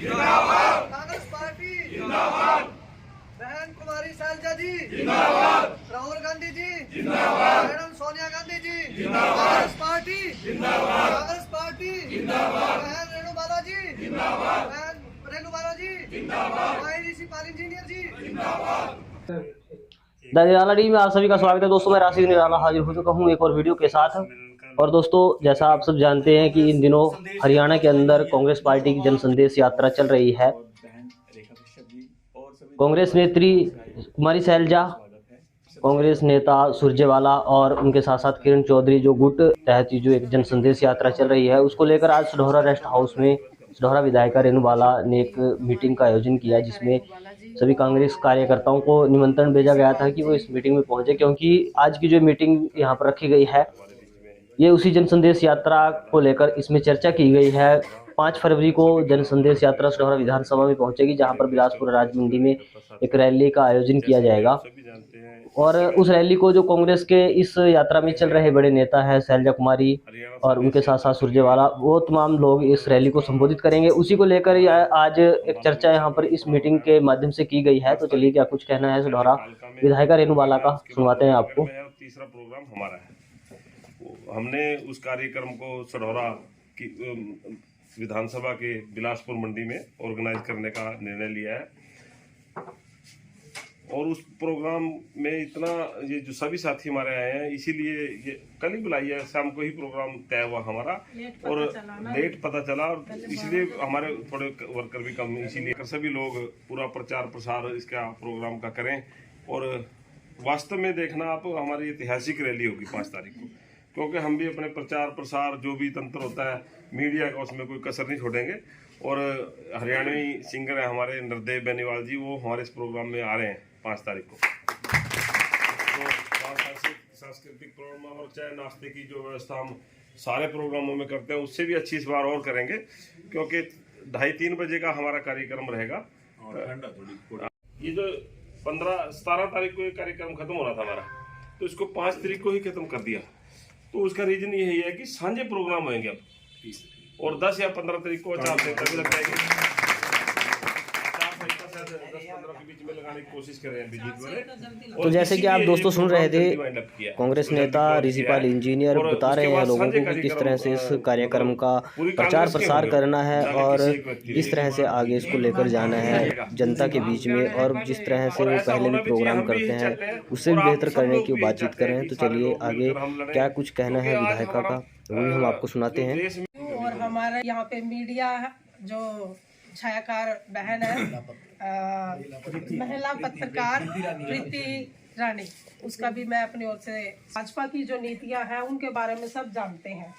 जिंदाबाद, कांग्रेस पार्टी जिंदाबाद, बहन कुमारी शैलजा जी जिंदाबाद, राहुल गांधी जी जिंदाबाद, मैडम सोनिया गांधी जी जिंदाबाद, कांग्रेस पार्टी जिंदाबाद, कांग्रेस पार्टी जिंदाबाद, बहन रेणु बाला जी जिंदाबाद, बहन रेणु बाला जी जिंदाबाद, भाई ऋषि पाल इंजीनियर जी जिंदाबाद। निराला टीवी में आप सभी का स्वागत है दोस्तों। मैं राशिद निराला हाजिर हो चुका हूं एक और वीडियो के साथ। और दोस्तों, जैसा आप सब जानते हैं कि इन दिनों हरियाणा के अंदर कांग्रेस पार्टी की जन संदेश यात्रा चल रही है। कांग्रेस नेत्री कुमारी शैलजा, कांग्रेस नेता सुरजेवाला और उनके साथ साथ किरण चौधरी जो गुट तहत जो एक जन संदेश यात्रा चल रही है, उसको लेकर आज सढौरा रेस्ट हाउस में सढौरा विधायिका रेणु बाला ने एक मीटिंग का आयोजन किया, जिसमें सभी कांग्रेस कार्यकर्ताओं को निमंत्रण भेजा गया था कि वो इस मीटिंग में पहुंचे, क्योंकि आज की जो मीटिंग यहाँ पर रखी गई है ये उसी जन संदेश यात्रा को लेकर इसमें चर्चा की गई है। 5 फरवरी को जन संदेश यात्रा सढौरा विधानसभा में पहुंचेगी, जहां पर बिलासपुर राज मंडी में एक रैली का आयोजन किया जाएगा। और उस रैली को जो कांग्रेस के इस यात्रा में चल रहे बड़े नेता है शैलजा कुमारी और उनके साथ साथ सुरजेवाला, वो तमाम लोग इस रैली को संबोधित करेंगे। उसी को लेकर आज एक चर्चा यहाँ पर इस मीटिंग के माध्यम से की गई है। तो चलिए, क्या कुछ कहना है सढौरा विधायिका रेणु बाला का, सुनवाते हैं आपको। तीसरा प्रोग्राम हमारा है, हमने उस कार्यक्रम को सढौरा की विधानसभा के बिलासपुर मंडी में ऑर्गेनाइज करने का निर्णय लिया है। और उस प्रोग्राम में इतना ये जो सभी साथी हमारे आए हैं, इसीलिए ये कल ही बुलाई है, शाम को ही प्रोग्राम तय हुआ हमारा और लेट पता चला, और इसलिए हमारे थोड़े वर्कर भी कम, इसीलिए सभी लोग पूरा प्रचार प्रसार इसका प्रोग्राम का करें। और वास्तव में देखना आप, हमारी ऐतिहासिक रैली होगी 5 तारीख को, क्योंकि हम भी अपने प्रचार प्रसार जो भी तंत्र होता है मीडिया का, उसमें कोई कसर नहीं छोड़ेंगे। और हरियाणवी सिंगर है हमारे नरदेव बेनीवाल जी, वो हमारे इस प्रोग्राम में आ रहे हैं 5 तारीख को। तो सांस्कृतिक प्रोग्राम और चाहे नाश्ते की जो व्यवस्था हम सारे प्रोग्रामों में करते हैं, उससे भी अच्छी इस बार और करेंगे, क्योंकि 2:30-3 बजे का हमारा कार्यक्रम रहेगा। ये जो 17 तारीख को ये कार्यक्रम खत्म हो रहा था हमारा, तो इसको 5 तारीख को ही खत्म कर दिया। तो उसका रीजन यही है कि सांझे प्रोग्राम होंगे अब, और 10 या 15 तारीख को 4 से तक लग जाएंगे। 10-15 के बीच में लगाने की कोशिश कर रहे हैं बीजेपी। तो जैसे कि आप दोस्तों सुन रहे थे, कांग्रेस नेता ऋषि पाल इंजीनियर बता रहे हैं लोगों को कि किस तरह से इस कार्यक्रम का प्रचार प्रसार करना है और किस तरह से आगे इसको लेकर जाना है जनता के बीच में, और जिस तरह से वो पहले भी प्रोग्राम करते हैं उससे भी बेहतर करने की बातचीत करें। तो चलिए, आगे क्या कुछ कहना है विधायिका का, वही हम आपको सुनाते हैं। और हमारे यहाँ पे मीडिया जो छायाकार बहन है, महिला पत्रकार प्रीति रानी, उसका भी मैं अपनी ओर से, भाजपा की जो नीतियां हैं उनके बारे में सब जानते हैं।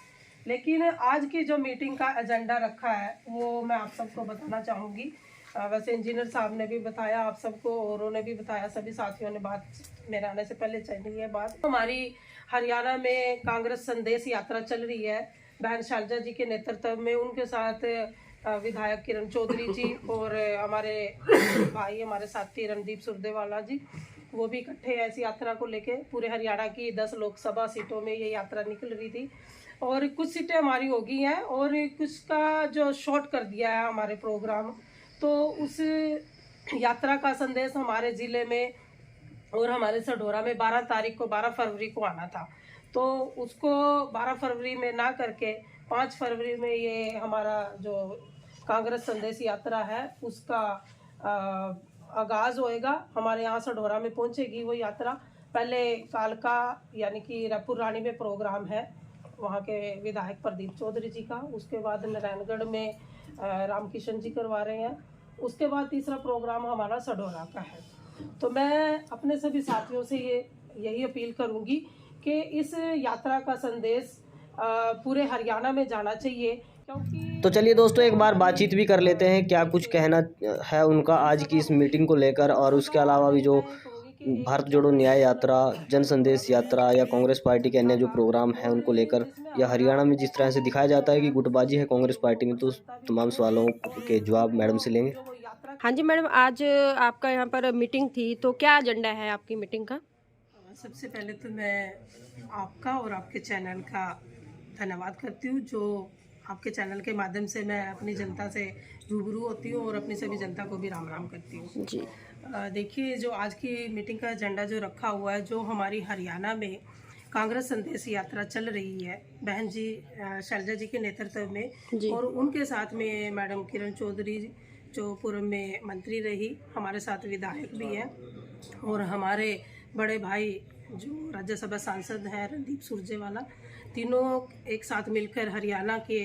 लेकिन आज की जो मीटिंग का एजेंडा रखा है वो मैं आप सबको बताना चाहूँगी। वैसे इंजीनियर साहब ने भी बताया आप सबको, और उन्होंने भी बताया, सभी साथियों ने बात मेरे आने से पहले चली है बात। हमारी हरियाणा में कांग्रेस संदेश यात्रा चल रही है बहन शैलजा जी के नेतृत्व में, उनके साथ विधायक किरण चौधरी जी और हमारे भाई, हमारे साथी रणदीप सुरजेवाला जी, वो भी इकट्ठे हैं इस यात्रा को लेके। पूरे हरियाणा की 10 लोकसभा सीटों में ये यात्रा निकल रही थी, और कुछ सीटें हमारी हो गई हैं और कुछ का जो शॉर्ट कर दिया है हमारे प्रोग्राम। तो उस यात्रा का संदेश हमारे ज़िले में और हमारे सढौरा में 12 तारीख को, 12 फरवरी को आना था, तो उसको 12 फरवरी में ना करके 5 फरवरी में ये हमारा जो कांग्रेस संदेश यात्रा है उसका आगाज़ होएगा। हमारे यहाँ सढौरा में पहुँचेगी वो यात्रा। पहले कालका यानी कि रायपुर रानी में प्रोग्राम है वहाँ के विधायक प्रदीप चौधरी जी का, उसके बाद नारायणगढ़ में रामकिशन जी करवा रहे हैं, उसके बाद तीसरा प्रोग्राम हमारा सढौरा का है। तो मैं अपने सभी साथियों से यही अपील करूँगी कि इस यात्रा का संदेश पूरे हरियाणा में जाना चाहिए, क्योंकि तो चलिए दोस्तों, एक बार बातचीत भी कर लेते हैं क्या कुछ कहना है उनका आज की इस मीटिंग को लेकर। और उसके अलावा भी जो भारत जोड़ो न्याय यात्रा, जन संदेश यात्रा या कांग्रेस पार्टी के अन्य जो प्रोग्राम हैं उनको लेकर, या हरियाणा में जिस तरह से दिखाया जाता है कि गुटबाजी है कांग्रेस पार्टी में, तो तमाम सवालों के जवाब मैडम से लेंगे। हाँ जी मैडम, आज आपका यहाँ पर मीटिंग थी, तो क्या एजेंडा है आपकी मीटिंग का? सबसे पहले तो मैं आपका और आपके चैनल का धन्यवाद करती हूँ जो आपके चैनल के माध्यम से मैं अपनी जनता से रूबरू होती हूँ और अपनी सभी जनता को भी राम राम करती हूँ जी। देखिए, जो आज की मीटिंग का एजेंडा जो रखा हुआ है, जो हमारी हरियाणा में कांग्रेस संदेश यात्रा चल रही है बहन जी शैलजा जी के नेतृत्व में, जी। और उनके साथ में मैडम किरण चौधरी जो पूर्व में मंत्री रही, हमारे साथ विधायक भी हैं, और हमारे बड़े भाई जो राज्यसभा सांसद हैं रणदीप सुरजेवाला, तीनों एक साथ मिलकर हरियाणा के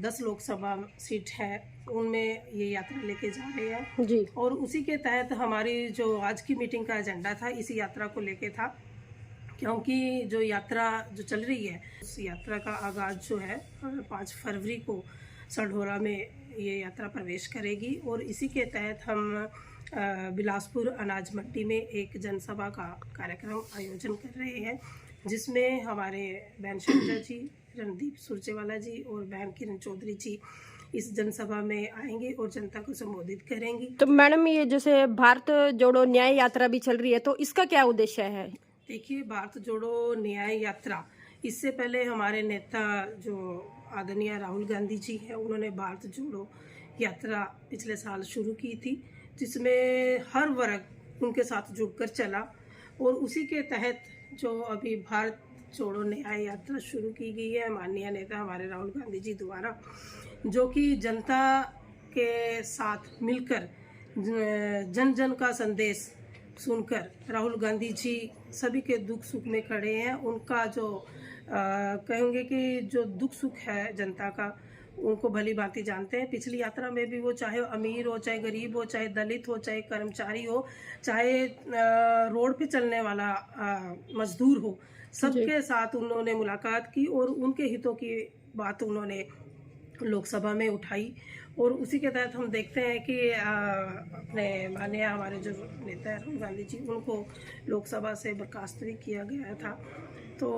10 लोकसभा सीट है उनमें ये यात्रा लेके जा रहे हैं जी। और उसी के तहत हमारी जो आज की मीटिंग का एजेंडा था इसी यात्रा को लेके था, क्योंकि जो यात्रा जो चल रही है उस यात्रा का आगाज जो है 5 फरवरी को सढौरा में ये यात्रा प्रवेश करेगी, और इसी के तहत हम बिलासपुर अनाज मंडी में एक जनसभा का कार्यक्रम आयोजन कर रहे हैं, जिसमें हमारे बहन शैलजा जी, रणदीप सुरजेवाला जी और बहन किरण चौधरी जी इस जनसभा में आएंगे और जनता को संबोधित करेंगी। तो मैडम, ये जैसे भारत जोड़ो न्याय यात्रा भी चल रही है, तो इसका क्या उद्देश्य है? देखिए, भारत जोड़ो न्याय यात्रा, इससे पहले हमारे नेता जो आदरणीय राहुल गांधी जी हैं, उन्होंने भारत जोड़ो यात्रा पिछले साल शुरू की थी, जिसमें हर वर्ग उनके साथ जुड़कर चला, और उसी के तहत जो अभी भारत जोड़ो न्याय यात्रा शुरू की गई है माननीय नेता हमारे राहुल गांधी जी द्वारा, जो कि जनता के साथ मिलकर जन जन का संदेश सुनकर राहुल गांधी जी सभी के दुख सुख में खड़े हैं। उनका जो कहेंगे कि जो दुख सुख है जनता का, उनको भली भांति जानते हैं। पिछली यात्रा में भी वो चाहे अमीर हो, चाहे गरीब हो, चाहे दलित हो, चाहे कर्मचारी हो, चाहे रोड पे चलने वाला मजदूर हो, सबके साथ उन्होंने मुलाकात की और उनके हितों की बात उन्होंने लोकसभा में उठाई, और उसी के तहत हम देखते हैं कि अपने माननीय हमारे जो नेता है राहुल गांधी जी, उनको लोकसभा से बर्खास्त भी किया गया था। तो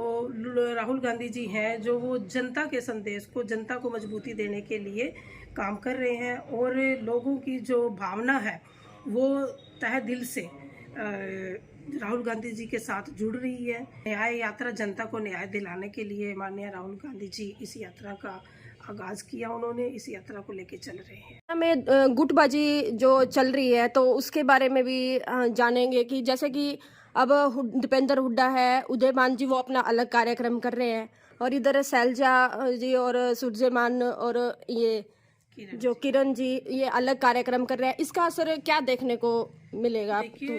राहुल गांधी जी हैं जो वो जनता के संदेश को, जनता को मजबूती देने के लिए काम कर रहे हैं, और लोगों की जो भावना है वो तहे दिल से राहुल गांधी जी के साथ जुड़ रही है। न्याय यात्रा जनता को न्याय दिलाने के लिए माननीय राहुल गांधी जी इस यात्रा का आगाज किया, उन्होंने इस यात्रा को लेके चल रहे हैं। में गुटबाजी जो चल रही है तो उसके बारे में भी जानेंगे कि जैसे कि अब दीपेंद्र हुड्डा है, उदयमान जी वो अपना अलग कार्यक्रम कर रहे हैं, और इधर शैलजा जी और सुरजेमान और ये जो किरण जी ये अलग कार्यक्रम कर रहे हैं, इसका असर क्या देखने को मिलेगा? देखिए,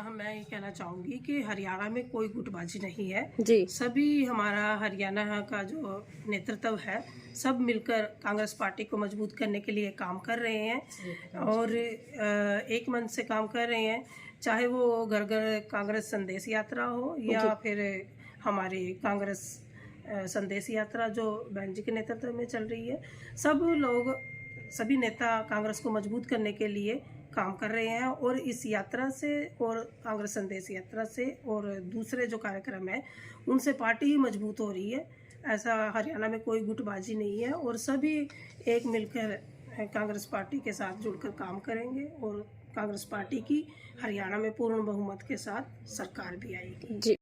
मैं ये कहना चाहूँगी कि हरियाणा में कोई गुटबाजी नहीं है जी। सभी हमारा हरियाणा का जो नेतृत्व है सब मिलकर कांग्रेस पार्टी को मजबूत करने के लिए काम कर रहे हैं, और एक मन से काम कर रहे हैं, चाहे वो घर घर कांग्रेस संदेश यात्रा हो या फिर हमारी कांग्रेस संदेश यात्रा जो बहन जी के नेतृत्व में चल रही है। सब लोग, सभी नेता कांग्रेस को मजबूत करने के लिए काम कर रहे हैं, और इस यात्रा से और कांग्रेस संदेश यात्रा से और दूसरे जो कार्यक्रम है उनसे पार्टी ही मजबूत हो रही है। ऐसा हरियाणा में कोई गुटबाजी नहीं है, और सभी एक मिलकर कांग्रेस पार्टी के साथ जुड़कर काम करेंगे, और कांग्रेस पार्टी की हरियाणा में पूर्ण बहुमत के साथ सरकार भी आएगी। जी।